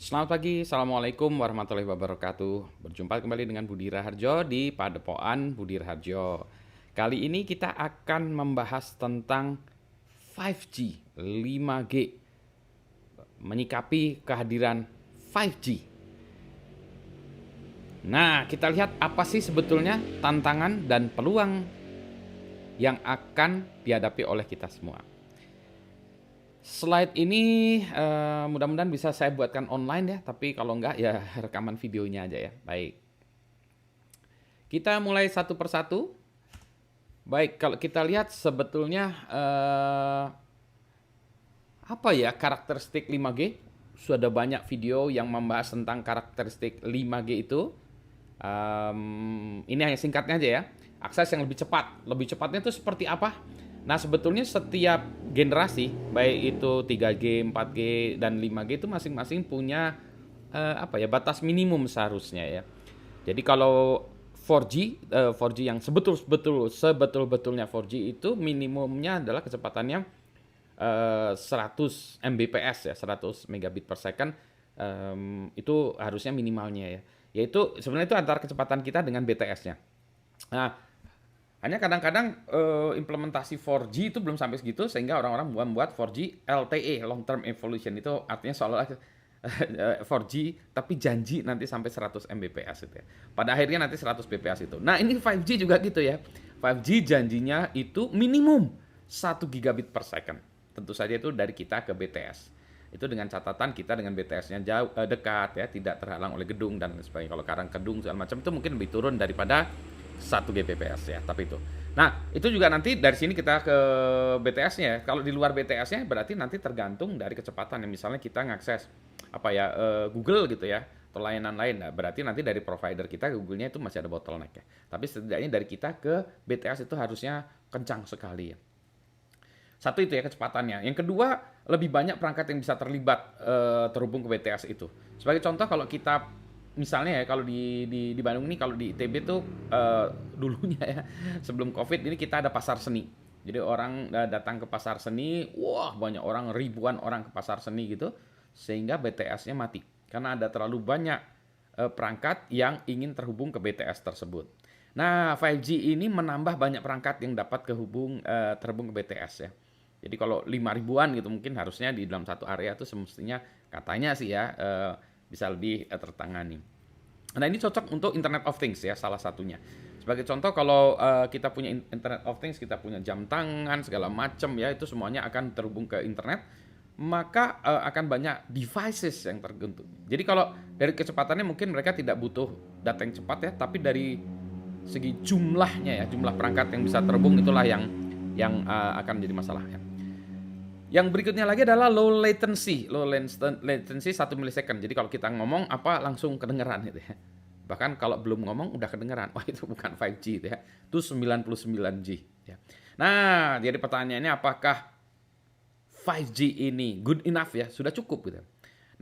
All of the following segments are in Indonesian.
Selamat pagi, Assalamualaikum warahmatullahi wabarakatuh. Berjumpa kembali dengan Budi Raharjo di Padepokan Budi Raharjo. Kali ini kita akan membahas tentang 5G, 5G, menyikapi kehadiran 5G. Nah, kita lihat apa sih sebetulnya tantangan dan peluang yang akan dihadapi oleh kita semua. Slide ini mudah-mudahan bisa saya buatkan online ya, tapi kalau enggak ya rekaman videonya aja ya. Baik, kita mulai satu persatu. Baik, kalau kita lihat sebetulnya apa ya karakteristik 5G? Sudah banyak video yang membahas tentang karakteristik 5G itu. Ini hanya singkatnya aja ya. Akses yang lebih cepat. Lebih cepatnya itu seperti apa? Nah, sebetulnya setiap generasi, baik itu 3G, 4G, dan 5G itu masing-masing punya apa ya batas minimum seharusnya ya. Jadi kalau 4G, 4G yang sebetul-betulnya 4G itu minimumnya adalah kecepatannya 100 Mbps ya, 100 megabit per second, itu harusnya minimalnya ya. Yaitu sebenarnya itu antara kecepatan kita dengan BTS-nya. Nah, hanya kadang-kadang implementasi 4G itu belum sampai segitu sehingga orang-orang membuat 4G LTE, long term evolution, itu artinya seolah-olah 4G tapi janji nanti sampai 100 Mbps itu ya. Pada akhirnya nanti 100 Bps itu. Nah, ini 5G juga gitu ya. 5G janjinya itu minimum 1 gigabit per second. Tentu saja itu dari kita ke BTS. Itu dengan catatan kita dengan BTS-nya jauh dekat ya, tidak terhalang oleh gedung dan sebagainya. Kalau karang gedung segala macam itu mungkin lebih turun daripada 1 Gbps ya, tapi itu. Nah, itu juga nanti dari sini kita ke BTS-nya ya. Kalau di luar BTS-nya berarti nanti tergantung dari kecepatan ya. Misalnya kita ngakses apa ya Google gitu ya, atau layanan lain. Nah, berarti nanti dari provider kita Google-nya itu masih ada bottleneck ya. Tapi setidaknya dari kita ke BTS itu harusnya kencang sekali ya. Satu itu ya kecepatannya. Yang kedua, lebih banyak perangkat yang bisa terlibat terhubung ke BTS itu. Sebagai contoh kalau kita misalnya ya kalau di Bandung ini kalau di ITB tuh dulunya ya sebelum Covid ini kita ada pasar seni. Jadi orang datang ke pasar seni, wah banyak orang, ribuan orang ke pasar seni gitu, sehingga BTS-nya mati karena ada terlalu banyak perangkat yang ingin terhubung ke BTS tersebut. Nah, 5G ini menambah banyak perangkat yang dapat terhubung ke BTS ya. Jadi kalau 5 ribuan gitu mungkin harusnya di dalam satu area itu semestinya katanya sih ya bisa lebih tertangani. Nah, ini cocok untuk Internet of Things ya salah satunya. Sebagai contoh kalau kita punya Internet of Things, kita punya jam tangan segala macam ya, itu semuanya akan terhubung ke internet, maka akan banyak devices yang terbentuk. Jadi kalau dari kecepatannya mungkin mereka tidak butuh data yang cepat ya, tapi dari segi jumlahnya ya, jumlah perangkat yang bisa terhubung itulah yang akan menjadi masalah ya. Yang berikutnya lagi adalah low latency. Low latency 1 milisecond. Jadi kalau kita ngomong apa langsung kedengeran gitu ya. Bahkan kalau belum ngomong udah kedengeran. Wah, itu bukan 5G itu ya. Itu 99G ya. Nah, jadi pertanyaannya apakah 5G ini good enough ya? Sudah cukup gitu.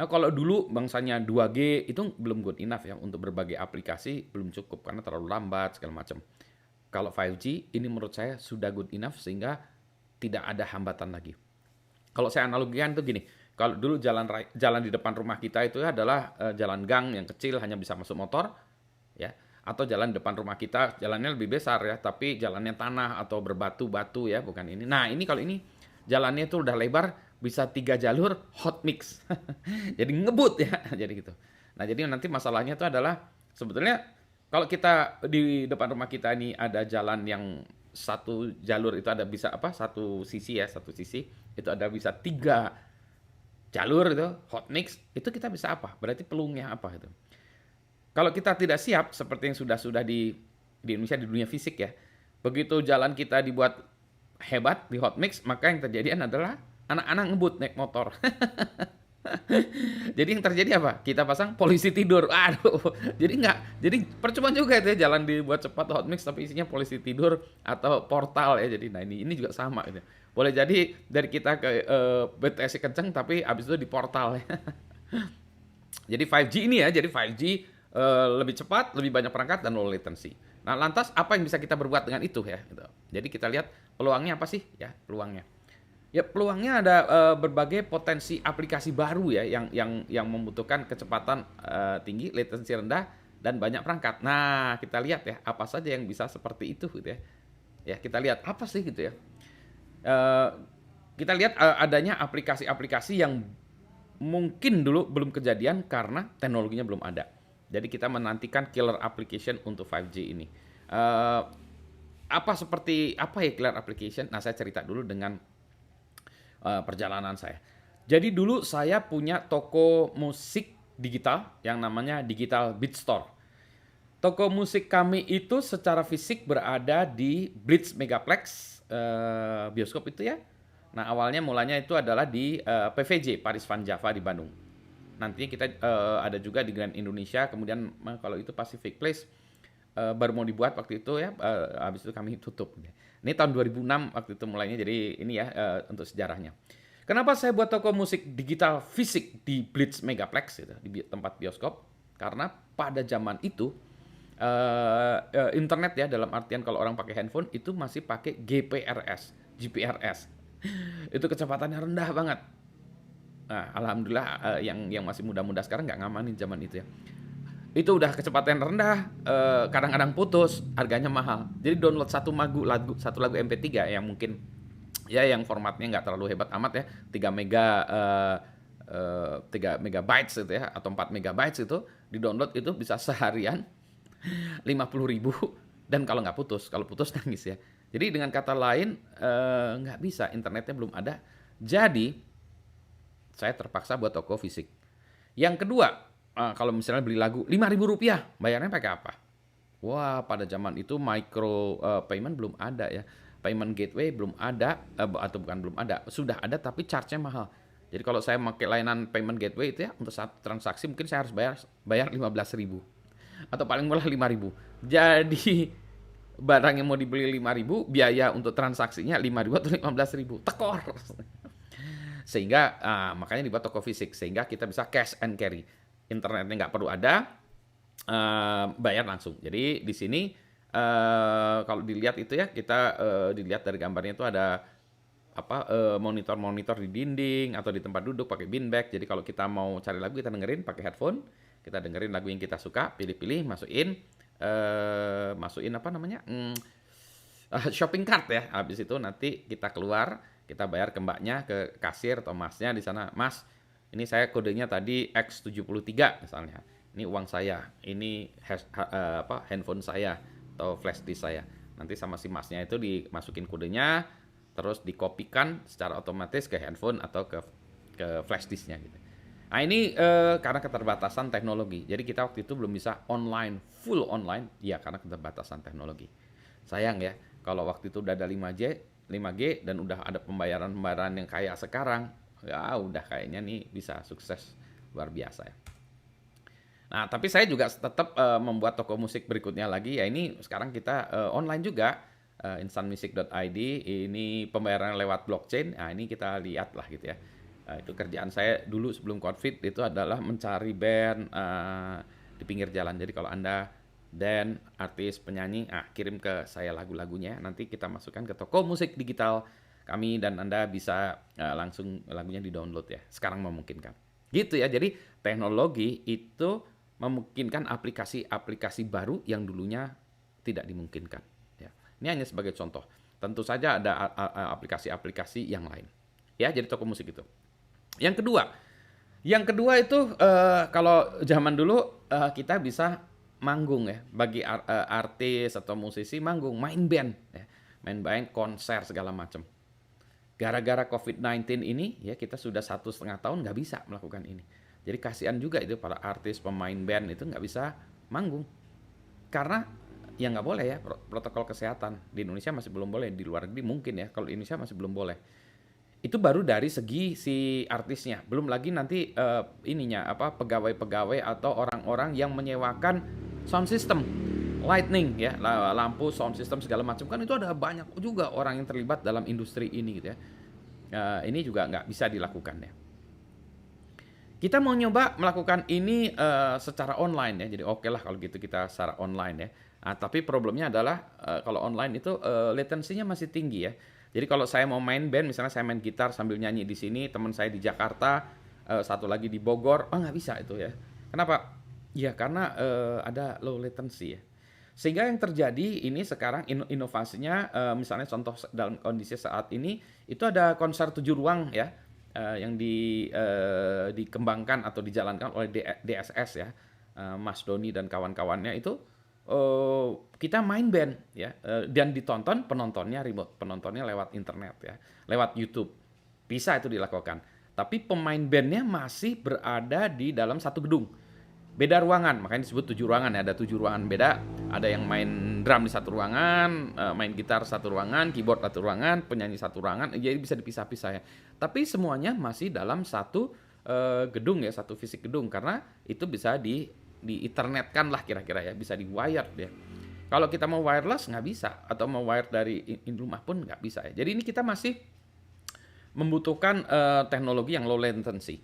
Nah, kalau dulu bangsanya 2G itu belum good enough ya untuk berbagai aplikasi, belum cukup karena terlalu lambat segala macam. Kalau 5G ini menurut saya sudah good enough sehingga tidak ada hambatan lagi. Kalau saya analogikan tuh gini, kalau dulu jalan di depan rumah kita itu adalah jalan gang yang kecil hanya bisa masuk motor, ya, atau jalan depan rumah kita jalannya lebih besar ya, tapi jalannya tanah atau berbatu-batu ya, bukan ini. Nah, ini kalau ini jalannya itu udah lebar, bisa 3 jalur hot mix, jadi ngebut ya, jadi gitu. Nah, jadi nanti masalahnya itu adalah sebetulnya kalau kita di depan rumah kita ini ada jalan yang satu jalur itu ada bisa apa satu sisi ya satu sisi itu ada bisa 3 jalur itu hot mix itu kita bisa apa berarti peluangnya apa itu kalau kita tidak siap seperti yang sudah di Indonesia di dunia fisik ya begitu jalan kita dibuat hebat di hot mix maka yang terjadi adalah anak-anak ngebut naik motor. Jadi yang terjadi apa? Kita pasang polisi tidur. Aduh. Jadi percuma juga itu ya jalan dibuat cepat hot mix tapi isinya polisi tidur atau portal ya. Jadi nah ini juga sama gitu. Boleh jadi dari kita ke BTS kenceng tapi abis itu di portal ya. Jadi 5G ini ya, jadi 5G lebih cepat, lebih banyak perangkat dan low latency. Nah, lantas apa yang bisa kita berbuat dengan itu ya gitu. Jadi kita lihat peluangnya apa sih ya, peluangnya. Ya peluangnya ada berbagai potensi aplikasi baru ya yang membutuhkan kecepatan tinggi, latency rendah dan banyak perangkat. Nah, kita lihat ya apa saja yang bisa seperti itu gitu ya. Ya, kita lihat apa sih gitu ya. Eh, kita lihat adanya aplikasi-aplikasi yang mungkin dulu belum kejadian karena teknologinya belum ada. Jadi kita menantikan killer application untuk 5G ini. Eh, apa ya killer application? Nah, saya cerita dulu dengan perjalanan saya. Jadi dulu saya punya toko musik digital yang namanya Digital Beat Store. Toko musik kami itu secara fisik berada di Blitz Megaplex bioskop itu ya. Nah awalnya mulanya itu adalah di PVJ Paris Van Java di Bandung. Nantinya kita ada juga di Grand Indonesia, kemudian kalau itu Pacific Place baru mau dibuat waktu itu ya, habis itu kami tutup. Ini tahun 2006 waktu itu mulainya, jadi ini ya untuk sejarahnya. Kenapa saya buat toko musik digital fisik di Blitz Megaplex gitu, di tempat bioskop? Karena pada zaman itu internet ya dalam artian kalau orang pakai handphone itu masih pakai GPRS. Itu kecepatannya rendah banget. Nah, alhamdulillah yang masih muda-muda sekarang nggak ngamanin zaman itu ya. Itu udah kecepatan rendah, kadang-kadang putus, harganya mahal. Jadi download satu lagu MP3 yang mungkin ya yang formatnya nggak terlalu hebat amat ya, 3 megabytes itu ya atau 4 megabytes itu di download itu bisa seharian 50.000 dan kalau putus nangis ya. Jadi dengan kata lain nggak bisa, internetnya belum ada. Jadi saya terpaksa buat toko fisik. Yang kedua, kalau misalnya beli lagu Rp5.000, bayarnya pakai apa? Wah, pada zaman itu micro payment belum ada ya. Payment gateway belum ada, atau bukan belum ada, sudah ada tapi charge-nya mahal. Jadi kalau saya pakai layanan payment gateway itu ya, untuk satu transaksi mungkin saya harus bayar 15.000 atau paling murah 5.000. Jadi barang yang mau dibeli 5.000, biaya untuk transaksinya 5.000 atau 15.000. Tekor. Sehingga makanya dibuat toko fisik sehingga kita bisa cash and carry. Internetnya nggak perlu ada, bayar langsung. Jadi di sini kalau dilihat itu ya, kita dilihat dari gambarnya itu ada monitor-monitor di dinding atau di tempat duduk pakai beanbag. Jadi kalau kita mau cari lagu, kita dengerin pakai headphone, kita dengerin lagu yang kita suka, pilih-pilih, masukin apa namanya, shopping cart ya. Habis itu nanti kita keluar, kita bayar ke mbaknya, ke kasir atau masnya di sana. Mas, ini saya kodenya tadi X73 misalnya. Ini uang saya, ini handphone saya atau flash disk saya. Nanti sama si masnya itu dimasukin kodenya, terus dikopikan secara otomatis ke handphone atau ke flash disknya gitu. Nah ini karena keterbatasan teknologi. Jadi kita waktu itu belum bisa full online, ya karena keterbatasan teknologi. Sayang ya, kalau waktu itu udah ada 5G dan udah ada pembayaran yang kayak sekarang, ya udah kayaknya nih bisa sukses luar biasa ya. Nah, tapi saya juga tetap membuat toko musik berikutnya lagi, ya ini sekarang kita online juga, instantmusic.id, ini pembayaran lewat blockchain. Nah, ini kita lihat lah gitu ya. Itu kerjaan saya dulu sebelum COVID itu adalah mencari band di pinggir jalan. Jadi kalau Anda dan artis, penyanyi, kirim ke saya lagu-lagunya, nanti kita masukkan ke toko musik digital kami dan Anda bisa langsung lagunya di-download ya. Sekarang memungkinkan. Gitu ya. Jadi teknologi itu memungkinkan aplikasi-aplikasi baru yang dulunya tidak dimungkinkan. Ya. Ini hanya sebagai contoh. Tentu saja ada aplikasi-aplikasi yang lain. Ya, jadi toko musik itu. Yang kedua itu kalau zaman dulu kita bisa manggung ya. Bagi artis atau musisi manggung, main band, ya. Main band, konser segala macam. Gara-gara COVID-19 ini ya kita sudah 1,5 tahun nggak bisa melakukan ini. Jadi kasihan juga itu para artis, pemain band itu nggak bisa manggung. Karena ya nggak boleh ya, protokol kesehatan. Di Indonesia masih belum boleh, di luar negeri mungkin ya, kalau di Indonesia masih belum boleh. Itu baru dari segi si artisnya. Belum lagi nanti pegawai-pegawai atau orang-orang yang menyewakan sound system, lightning ya, lampu, sound system segala macam. Kan itu ada banyak juga orang yang terlibat dalam industri ini gitu ya. Ini juga nggak bisa dilakukan ya. Kita mau nyoba melakukan ini secara online ya. Jadi oke lah kalau gitu kita secara online ya. Tapi problemnya adalah kalau online itu latensinya masih tinggi ya. Jadi kalau saya mau main band, misalnya saya main gitar sambil nyanyi di sini, teman saya di Jakarta, satu lagi di Bogor, oh nggak bisa itu ya. Kenapa? Ya karena ada low latency ya. Sehingga yang terjadi ini sekarang inovasinya, misalnya contoh dalam kondisi saat ini, itu ada konser 7 ruang ya, yang dikembangkan atau dijalankan oleh DSS ya, Mas Doni dan kawan-kawannya itu, kita main band ya, dan ditonton penontonnya remote, penontonnya lewat internet ya, lewat YouTube. Bisa itu dilakukan. Tapi pemain bandnya masih berada di dalam satu gedung. Beda ruangan, makanya disebut 7 ruangan ya, ada 7 ruangan beda. Ada yang main drum di satu ruangan, main gitar satu ruangan, keyboard satu ruangan, penyanyi satu ruangan, jadi bisa dipisah-pisah ya. Tapi semuanya masih dalam satu gedung ya, satu fisik gedung, karena itu bisa di ethernetkan lah kira-kira ya, bisa di wired ya. Kalau kita mau wireless nggak bisa, atau mau wired dari rumah pun nggak bisa ya. Jadi ini kita masih membutuhkan teknologi yang low latency.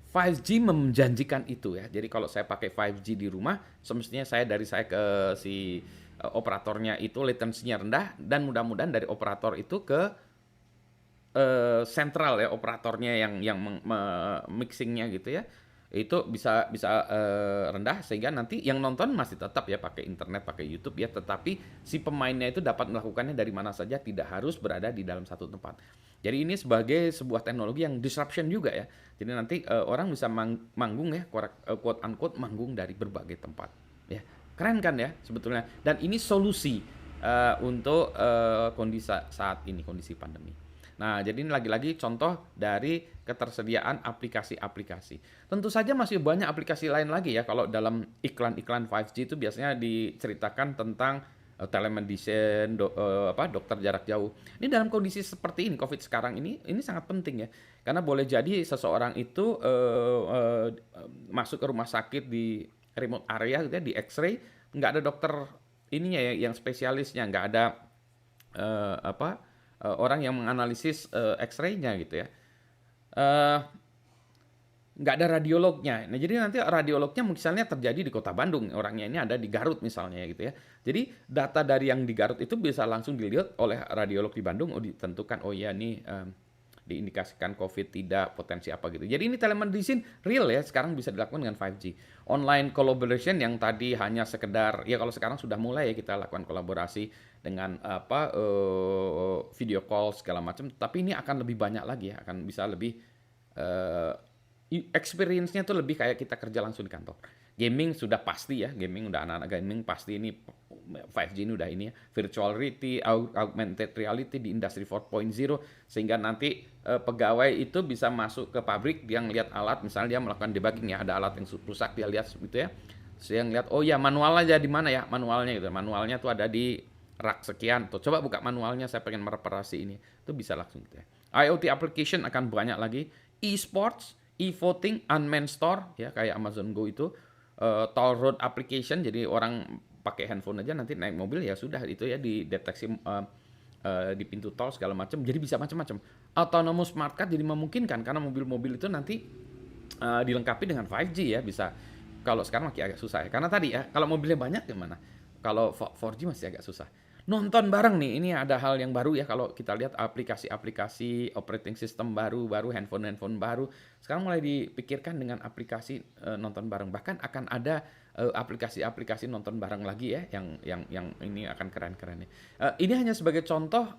5G menjanjikan itu ya. Jadi kalau saya pakai 5G di rumah, semestinya saya ke si operatornya itu latensinya rendah, dan mudah-mudahan dari operator itu ke sentral ya, operatornya yang mixingnya gitu ya, itu bisa rendah, sehingga nanti yang nonton masih tetap ya pakai internet, pakai YouTube ya, tetapi si pemainnya itu dapat melakukannya dari mana saja, tidak harus berada di dalam satu tempat. Jadi ini sebagai sebuah teknologi yang disruption juga ya. Jadi nanti orang bisa manggung ya, quote unquote manggung dari berbagai tempat ya. Keren kan ya sebetulnya. Dan ini solusi untuk kondisi saat ini, kondisi pandemi. Nah, jadi ini lagi-lagi contoh dari ketersediaan aplikasi-aplikasi. Tentu saja masih banyak aplikasi lain lagi ya. Kalau dalam iklan-iklan 5G itu biasanya diceritakan tentang telemedicine, dokter jarak jauh. Ini dalam kondisi seperti ini, COVID sekarang ini sangat penting ya. Karena boleh jadi seseorang itu masuk ke rumah sakit di remote area gitu ya, di X-ray, nggak ada dokter ininya ya, yang spesialisnya, nggak ada orang yang menganalisis X-ray-nya gitu ya. Nggak ada radiolognya. Nah, jadi nanti radiolognya misalnya terjadi di Kota Bandung, orangnya ini ada di Garut misalnya gitu ya. Jadi data dari yang di Garut itu bisa langsung dilihat oleh radiolog di Bandung, ditentukan oh ya nih diindikasikan COVID, tidak, potensi apa gitu. Jadi ini telemedicine real ya, sekarang bisa dilakukan dengan 5G. Online collaboration yang tadi hanya sekedar, ya kalau sekarang sudah mulai ya kita lakukan kolaborasi dengan video call segala macam, tapi ini akan lebih banyak lagi ya, akan bisa lebih experience-nya tuh lebih kayak kita kerja langsung di kantor. Gaming sudah pasti ya, gaming udah anak-anak gaming pasti ini 5G ini udah ini ya, virtual reality, augmented reality di industri 4.0, sehingga nanti pegawai itu bisa masuk ke pabrik, dia ngelihat alat, misalnya dia melakukan debugging ya, ada alat yang rusak, dia lihat gitu ya. Saya ngelihat oh ya manualnya di mana ya, manualnya gitu. Manualnya tuh ada di rak sekian, tuh coba buka manualnya, saya pengen mereparasi ini, itu bisa langsung gitu ya. IoT application akan banyak lagi, e-sports, e-voting, unmanned store ya kayak Amazon Go itu, toll road application, jadi orang pakai handphone aja nanti naik mobil ya sudah itu ya dideteksi di pintu tol segala macam, jadi bisa macam-macam. Autonomous smart car jadi memungkinkan karena mobil-mobil itu nanti dilengkapi dengan 5G ya, bisa. Kalau sekarang masih agak susah ya, karena tadi ya kalau mobilnya banyak gimana, kalau 4G masih agak susah. Nonton bareng nih, ini ada hal yang baru ya, kalau kita lihat aplikasi-aplikasi operating system baru, handphone baru. Sekarang mulai dipikirkan dengan aplikasi nonton bareng. Bahkan akan ada aplikasi-aplikasi nonton bareng lagi ya, yang ini akan keren-keren ya. Ini hanya sebagai contoh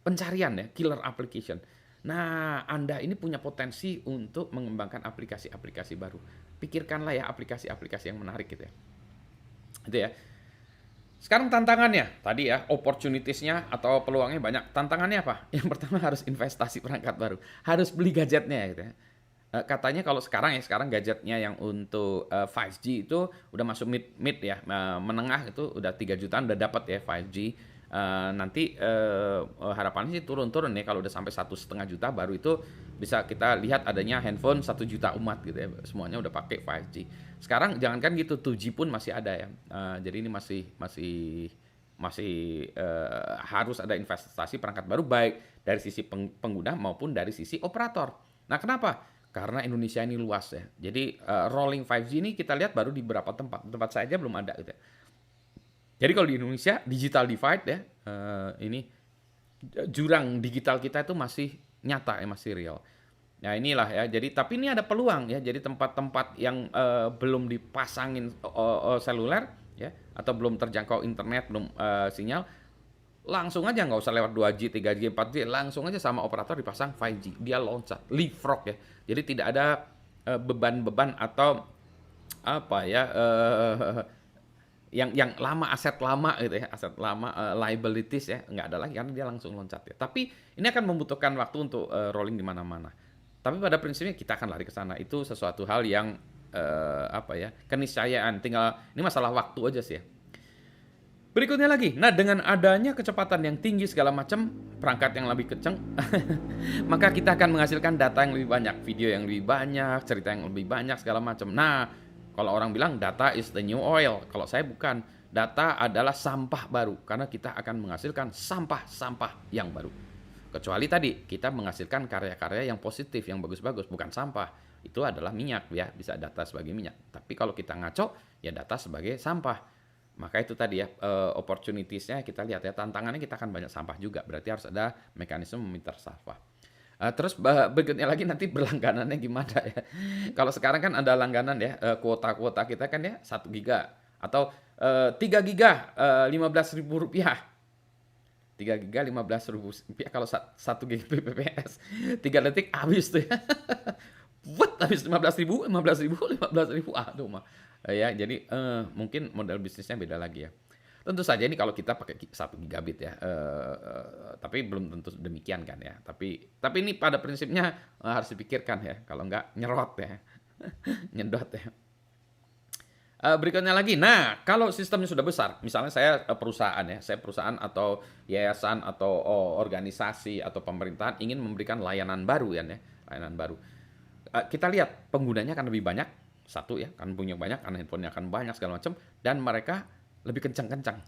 pencarian ya, killer application. Nah, Anda ini punya potensi untuk mengembangkan aplikasi-aplikasi baru. Pikirkanlah ya aplikasi-aplikasi yang menarik gitu ya. Itu ya. Sekarang tantangannya, tadi ya, opportunities-nya atau peluangnya banyak. Tantangannya apa? Yang pertama harus investasi perangkat baru. Harus beli gadgetnya gitu ya. Katanya kalau sekarang gadgetnya yang untuk 5G itu udah masuk mid ya, menengah itu udah 3 jutaan udah dapat ya 5G. Nanti harapannya sih turun-turun ya, kalau udah sampai 1,5 juta baru itu bisa kita lihat adanya handphone 1 juta umat gitu ya, semuanya udah pakai 5G. Sekarang jangankan gitu, 2G pun masih ada ya. Jadi ini masih harus ada investasi perangkat baru, baik dari sisi pengguna maupun dari sisi operator. Nah, kenapa? Karena Indonesia ini luas ya. Jadi rolling 5G ini kita lihat baru di beberapa tempat saya aja belum ada gitu ya. Jadi kalau di Indonesia digital divide ya, ini jurang digital kita itu masih nyata ya, masih real. Nah inilah ya, jadi tapi ini ada peluang ya, jadi tempat-tempat yang belum dipasangin seluler ya, atau belum terjangkau internet, belum sinyal, langsung aja nggak usah lewat 2G, 3G, 4G, langsung aja sama operator dipasang 5G, dia loncat, leapfrog ya. Jadi tidak ada beban-beban atau apa ya, yang lama, aset lama gitu ya, aset lama, liabilities ya, nggak ada lagi karena dia langsung loncat ya. Tapi ini akan membutuhkan waktu untuk rolling di mana-mana. Tapi pada prinsipnya kita akan lari ke sana. Itu sesuatu hal yang apa ya, keniscayaan. Tinggal ini masalah waktu aja sih ya. Berikutnya lagi, nah dengan adanya kecepatan yang tinggi segala macam, perangkat yang lebih kenceng, maka kita akan menghasilkan data yang lebih banyak, video yang lebih banyak, cerita yang lebih banyak segala macam. Nah, kalau orang bilang data is the new oil, kalau saya bukan, data adalah sampah baru karena kita akan menghasilkan sampah-sampah yang baru. Kecuali tadi kita menghasilkan karya-karya yang positif, yang bagus-bagus, bukan sampah. Itu adalah minyak ya, bisa data sebagai minyak. Tapi kalau kita ngaco, ya data sebagai sampah. Maka itu tadi ya, opportunities-nya kita lihat ya, tantangannya kita akan banyak sampah juga. Berarti harus ada mekanisme meminta sampah. Terus berikutnya lagi nanti berlangganannya gimana ya. Kalau sekarang kan ada langganan ya, kuota-kuota kita kan ya 1 giga atau 3 giga Rp15.000. 3 giga Rp15.000 kalau 1 Gbps. 3 detik habis tuh ya. What? Habis 15.000, 15.000, 15.000. Aduh mah. Ya, jadi mungkin model bisnisnya beda lagi ya. Tentu saja ini kalau kita pakai 1 gigabit ya. Tapi belum tentu demikian kan ya. Tapi ini pada prinsipnya harus dipikirkan ya. Kalau enggak nyerot ya. Nyedot ya. Berikutnya lagi, nah kalau sistemnya sudah besar, misalnya saya perusahaan ya, saya perusahaan atau yayasan atau organisasi atau pemerintahan ingin memberikan layanan baru ya, layanan baru. Kita lihat penggunanya akan lebih banyak, satu ya, kan punya banyak, karena handphonenya akan banyak segala macam, dan mereka lebih kencang-kencang.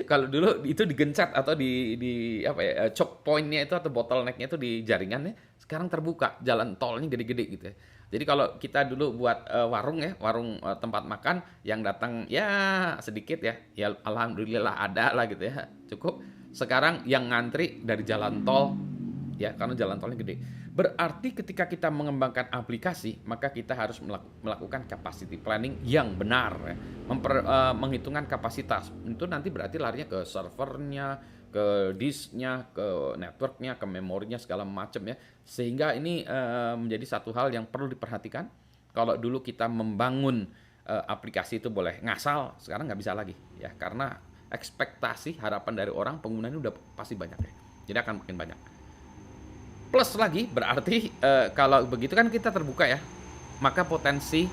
Kalau dulu itu digencet atau di apa ya, choke point-nya itu atau bottleneck-nya itu di jaringannya, sekarang terbuka, jalan tolnya gede-gede gitu ya. Jadi kalau kita dulu buat warung ya, warung tempat makan yang datang ya sedikit ya, ya alhamdulillah ada lah gitu ya, cukup. Sekarang yang ngantri dari jalan tol ya, karena jalan tolnya gede. Berarti ketika kita mengembangkan aplikasi, maka kita harus melakukan capacity planning yang benar ya. Menghitungkan kapasitas. Itu nanti berarti larinya ke servernya, ke disknya, ke networknya, ke memorinya segala macam ya. Sehingga ini menjadi satu hal yang perlu diperhatikan. Kalau dulu kita membangun aplikasi itu boleh ngasal, sekarang nggak bisa lagi ya, karena ekspektasi harapan dari orang penggunanya udah pasti banyak ya. Jadi akan makin banyak. Plus lagi berarti kalau begitu kan kita terbuka ya, maka potensi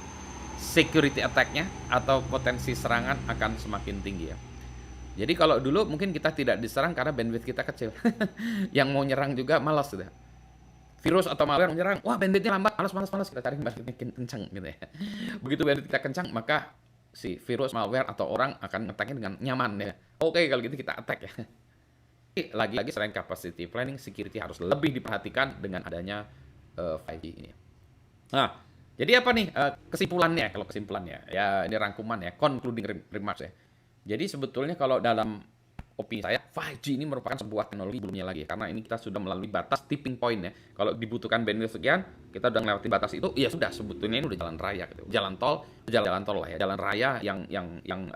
security attack-nya atau potensi serangan akan semakin tinggi ya. Jadi kalau dulu mungkin kita tidak diserang karena bandwidth kita kecil. Yang mau nyerang juga malas sudah. Virus atau malware menyerang, wah bandwidthnya lambat, malas, kita cari bandwidth kencang gitu ya. Begitu bandwidth kita kencang, maka si virus, malware atau orang akan nge-attack-nya dengan nyaman ya. Oke, kalau gitu kita attack ya. Lagi-lagi selain capacity planning, security harus lebih diperhatikan dengan adanya 5G ini. Nah, jadi apa nih kesimpulannya? Kalau kesimpulannya, ya ini rangkuman ya, concluding remarks ya. Jadi sebetulnya kalau dalam opini saya, 5G ini merupakan sebuah teknologi belumnya lagi. Karena ini kita sudah melalui batas tipping point ya. Kalau dibutuhkan bandwidth sekian, kita udah ngelewatin batas itu, ya sudah sebetulnya ini udah jalan raya gitu. Jalan tol lah ya. Jalan raya yang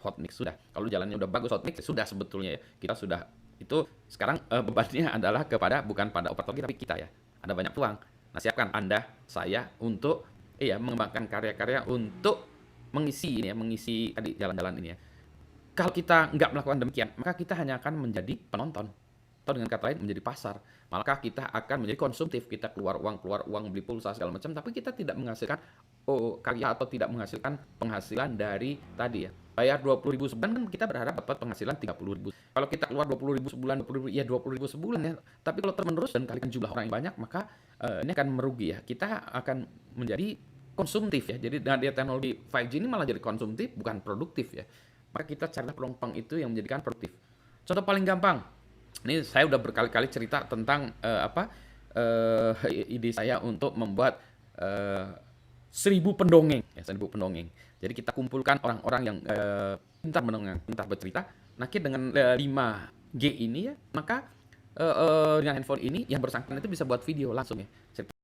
hot mix sudah. Kalau jalannya udah bagus hot mix, sudah sebetulnya ya. Kita sudah itu sekarang bebannya adalah bukan pada operator kita, tapi kita ya. Ada banyak peluang. Nah, siapkan Anda, saya untuk mengembangkan karya-karya untuk mengisi ini ya, mengisi tadi jalan-jalan ini ya. Kalau kita nggak melakukan demikian, maka kita hanya akan menjadi penonton. Atau dengan kata lain menjadi pasar. Maka kita akan menjadi konsumtif. Kita keluar uang, beli pulsa segala macam, tapi kita tidak menghasilkan karya atau tidak menghasilkan penghasilan dari tadi ya. Bayar 20.000 sebulan kan kita berharap dapat penghasilan 30.000. Kalau kita keluar 20.000 sebulan, 20.000 ya 20.000 sebulan ya. Tapi kalau terus-menerus dan kalikan jumlah orang yang banyak, maka ini akan merugi ya. Kita akan menjadi konsumtif ya. Jadi dengan dia teknologi 5G ini malah jadi konsumtif, bukan produktif ya. Maka kita carilah peluang itu yang menjadikan produktif. Contoh paling gampang, ini saya udah berkali-kali cerita tentang ide saya untuk membuat 1.000 pendongeng, ya 1.000 pendongeng. Jadi kita kumpulkan orang-orang yang pintar mendongeng, pintar bercerita. Nah, dengan 5G ini ya, maka dengan handphone ini yang bersangkutan itu bisa buat video langsung ya.